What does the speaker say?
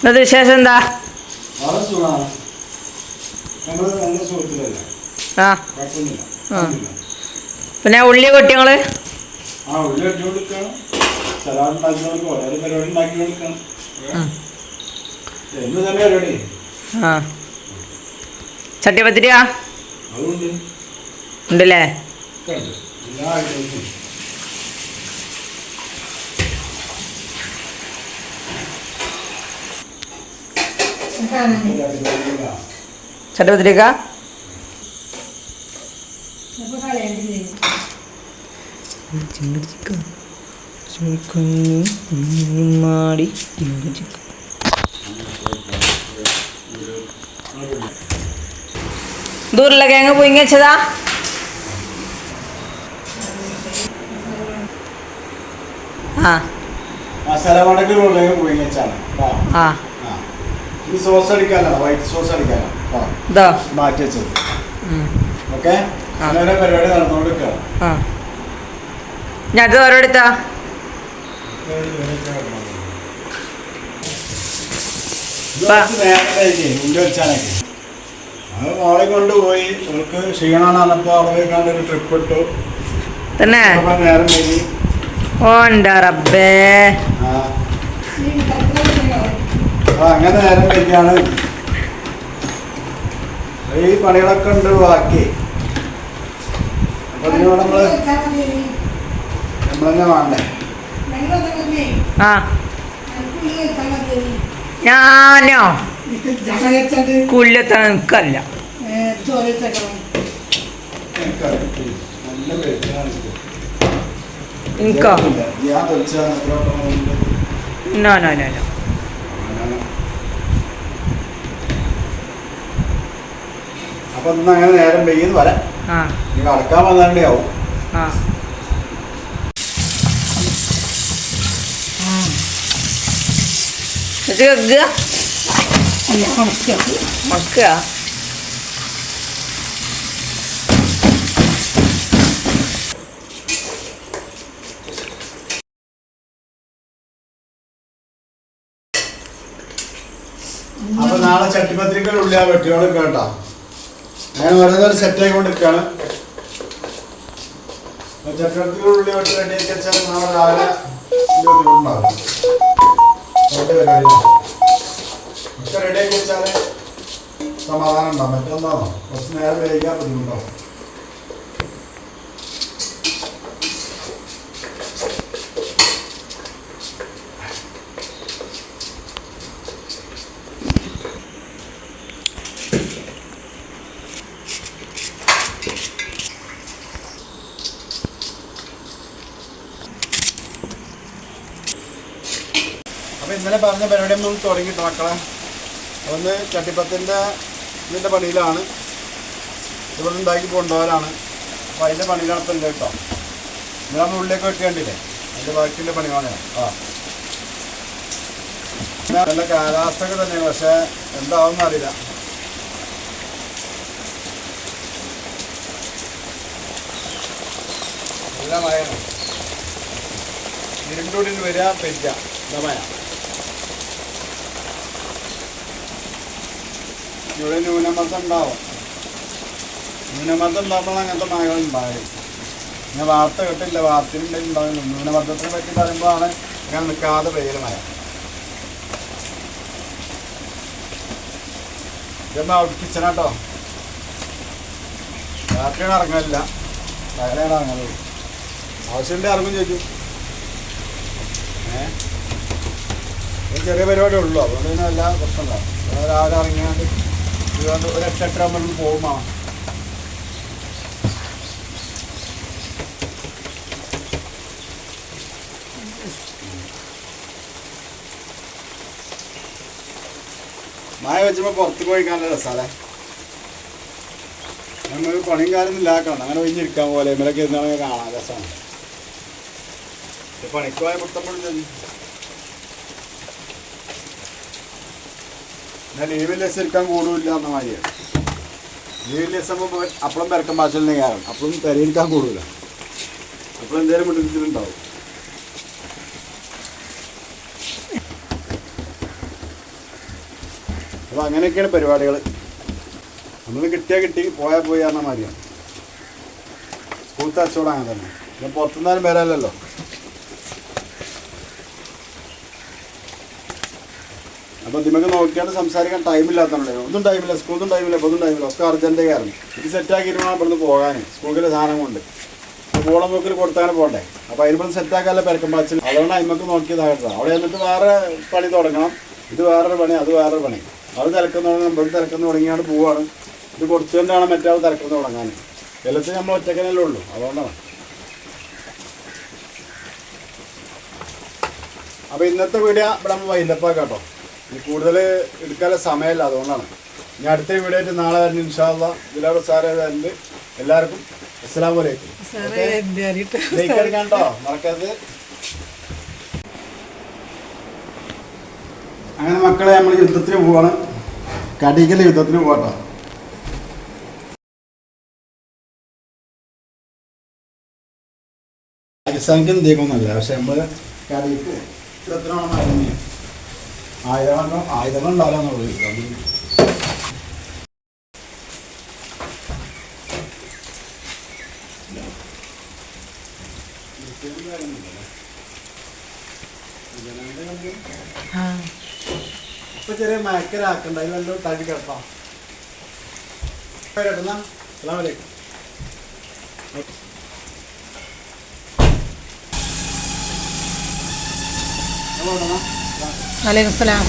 ഇന്നത്തെ വിശേഷം എന്താ? ആ പിന്നെ ഉള്ളി കൊട്ടിങ്ങള് ആ ചട്ടിപ്പത്തിരിയാ ഉണ്ടല്ലേ? ചട്ടിപ്പത്തിരിക്ക മാടി ഉരുളക്കിഴങ്ങ് പുഴുങ്ങി വെച്ചതാ. ആ മസാല വടക്ക് ഉരുളക്കിഴങ്ങ് പുഴുങ്ങി വെച്ചാണ്. ആ സോസ് അടിക്കാനാണ്, വൈറ്റ് സോസ് അടിക്കാനാണ് മാറ്റി വെച്ചത്. ഓക്കെ, അങ്ങനെ പരിപാടി നടന്നുകൊണ്ടിരിക്കുകയാണ്. ഞാൻ അത് ഓരോടുത്താ ഉള്ളി വെച്ചാനൊക്കെ അത് മോളെ കൊണ്ടുപോയി. അവൾക്ക് ക്ഷീണമാണ് പറഞ്ഞപ്പോൾ അവിടെ പോയിക്കാണ്ട് ഒരു ട്രിപ്പ് ഇട്ടു തന്നെ. നേരം കഴിഞ്ഞ് റബ്ബേ അങ്ങനെ നേരം കഴിഞ്ഞാണ് ഈ പണികളൊക്കെ ഉണ്ട് ബാക്കി. അപ്പൊ ഇതിനോട് നമ്മളെന്നെ വേണ്ടേ? ഞാനോ കുല്ലത്ത നിൽക്കല്ല. എനിക്കോ നോ നോ നോ നോ. അപ്പൊ ഇന്ന് അങ്ങനെ നേരം പെയ്യുന്നു വരാം. നീ കളക്കാൻ വന്നാണ്ടേ ആവും. അപ്പൊ നാളെ ചട്ടിപ്പത്രിക്കൽ ഉള്ളിയാ വെട്ടിയോളം കേട്ടോ. ഞാൻ ഓരോന്നൊരു സെറ്റ് ആയിക്കൊണ്ടിരിക്കുകയാണ്. ചട്ടിപ്പത്രിക്കൽ ഉള്ളി വെട്ടി റെഡിയാക്കി വെച്ചാൽ നാളെ രാവിലെ ബുദ്ധിമുട്ടുണ്ടാവും. പരിപാടി ഒക്കെ റെഡിയാക്കി വെച്ചാൽ സമാധാനം ഉണ്ടാവും. മറ്റൊന്നാണോ കുറച്ച് നേരം വൈകിയാൽ ബുദ്ധിമുട്ടാവും. അപ്പോൾ ഇന്നലെ പറഞ്ഞ പരിപാടി നമ്മൾ തുടങ്ങിയിട്ട് മക്കളെ. ഒന്ന് ചട്ടിപ്പത്തിൻ്റെ ഇതിൻ്റെ പണിയിലാണ്, ഇവിടെ ഉണ്ടാക്കി കൊണ്ടുപോകാനാണ്. അപ്പോൾ അതിൻ്റെ പണിയിലാണ് ഇപ്പം കേട്ടോ. ഇന്നലെ നമ്മൾ ഉള്ളിലേക്ക് വെട്ടിക്കണ്ടില്ലേ, അതിൻ്റെ ബാക്കിയുള്ള പണികളാണ്. നല്ല കാലാവസ്ഥയൊക്കെ തന്നെയാണ്, പക്ഷേ എന്താവുമെന്ന് അറിയില്ല. നല്ല മഴയാണ്, ഇരുണ്ടൂടിന് വരിക പെയ്യ മഴ. ഇവിടെ ന്യൂനമർദ്ദം ഉണ്ടാവും. ന്യൂനമർദ്ദം ഉണ്ടാകുമ്പോൾ അങ്ങനത്തെ മഴകൾ ഉണ്ടാകും. ഞാൻ വാർത്ത കേട്ടില്ല, വാർത്തയിലുണ്ടെങ്കിൽ ഉണ്ടാവില്ല. ന്യൂനമർദ്ദത്തിനെ പറ്റി പറയുമ്പോഴാണ് ഞാൻ നിൽക്കാതെ പെയ്യൽ മഴ. ഇതൊന്നും ഔട്ട് കിച്ചണാട്ടോ. രാത്രിയാണ് ഇറങ്ങലില്ല, പകലാണ് ഇറങ്ങലുള്ളൂ. ആവശ്യമുണ്ട് ഇറങ്ങും ചോദിക്കും. ചെറിയ പരിപാടി ഉള്ളൂ, അതുകൊണ്ട് തന്നെ എല്ലാ പ്രശ്നമുണ്ടാവും. രാവിലെ ഇറങ്ങിയാണ്ട് ഇതുകൊണ്ട് ഒരു 8-8 ആകുമ്പോൾ പോകുമ്പോൾ മഴ വെച്ചപ്പോൾ പുറത്ത് പോയിക്കാനുള്ള രസമല്ലേ. നമ്മൾ പണിയും കാലൊന്നും ഇല്ലാക്കണം, അങ്ങനെ ഒഴിഞ്ഞിരിക്കാൻ പോലെ ഇവരൊക്കെ ഇരുന്നാണെങ്കിൽ കാണാൻ രസമാണ്. പണിക്കുപോയ പുത്തമ്പഴി ഞാൻ ലീവിൽ എടുക്കാൻ കൂടില്ല എന്ന മാതിരിയാണ്. ലീവിൽ ആകുമ്പോൾ അപ്പളും പെരക്കം ഭാഷയിലെ കാരണം അപ്പളും പെരയിരിക്കാൻ കൂടില്ല. അപ്പോൾ എന്തേലും മുട്ടിട്ടുണ്ടാവും. അപ്പോൾ അങ്ങനെയൊക്കെയാണ് പരിപാടികൾ. നമ്മൾ കിട്ടിയാൽ കിട്ടി, പോയാൽ പോയി പറഞ്ഞ മാതിരിയാണ്. സ്കൂളത്തെ അച്ചോടം അങ്ങനെ തന്നെ. പിന്നെ പുറത്തുനിന്നാലും വരാമല്ലോ. അപ്പോൾ ഇതിമൊക്കെ നോക്കിയാണ്ട് സംസാരിക്കാൻ ടൈമില്ലാത്തതുകൊണ്ടേ ഒന്നും ടൈമില്ല, സ്കൂളിലും ടൈമില്ല, ഇപ്പം ഒന്നും ടൈമില്ല, ഒക്കെ അർജൻറ്റ് കാരണം ഇത് സെറ്റാക്കിയിട്ട് വേണം ഇവിടുന്ന് പോകാൻ. സ്കൂളിലെ സാധനം കൊണ്ട് ബോളം നോക്കിൽ കൊടുത്താൽ പോകണ്ടേ. അപ്പോൾ അതിനിപ്പം സെറ്റാക്കാനുള്ള പെരക്കം പാച്ചിൽ. അതുകൊണ്ട് അതിമൊക്കെ നോക്കിയതായിട്ടാണ്. അവിടെ എന്നിട്ട് വേറെ പണി തുടങ്ങണം. ഇത് വേറൊരു പണി, അത് വേറൊരു പണി. അത് തിരക്കുന്ന നമ്മൾ തിരക്കുന്ന തുടങ്ങിയാണ് പോവാണ്. ഇത് കൊടുത്തുകൊണ്ടാണ് മറ്റേ ആൾ തിരക്കുന്ന തുടങ്ങാൻ. എല്ലാത്തിനും നമ്മൾ ഒറ്റക്കനല്ലേ ഉള്ളൂ, അതുകൊണ്ടാണ്. അപ്പോൾ ഇന്നത്തെ വീഡിയോ ഇവിടെ നമ്മൾ വൈൻഡപ്പാക്കാം കേട്ടോ. ഇനി കൂടുതൽ എടുക്കാനുള്ള സമയമല്ല, അതുകൊണ്ടാണ്. ഇനി അടുത്ത വീഡിയോ ആയിട്ട് നാളെ വരുന്നു ഇൻഷാ അല്ലാഹ്. ഇതിലൂടെ സാറേ വരുന്നുണ്ട്. എല്ലാവർക്കും അസ്സലാമു അലൈക്കും. ലൈക്ക് അടിക്കാൻ കേട്ടോ, മറക്കരുത്. അങ്ങനെ മക്കളെ നമ്മൾ യുദ്ധത്തിന് പോവാണ്. കടിക്കൽ യുദ്ധത്തിന് പോകട്ടോ. പാകിസ്ഥാനിക്ക് എന്തൊക്കെയൊന്നുമല്ല, പക്ഷെ നമ്മൾ കടിക്ക് യുദ്ധത്തിനാണ് ആയുധങ്ങൾ ഉണ്ടാവില്ലെന്നുള്ളൂ. ഇപ്പൊ ചെറിയ മയക്കരാക്കണ്ട, ഇത് വല്ലതും തടി കിടത്താം. അസ്സലാമു അലൈക്കും. വലൈക്കും സലാം.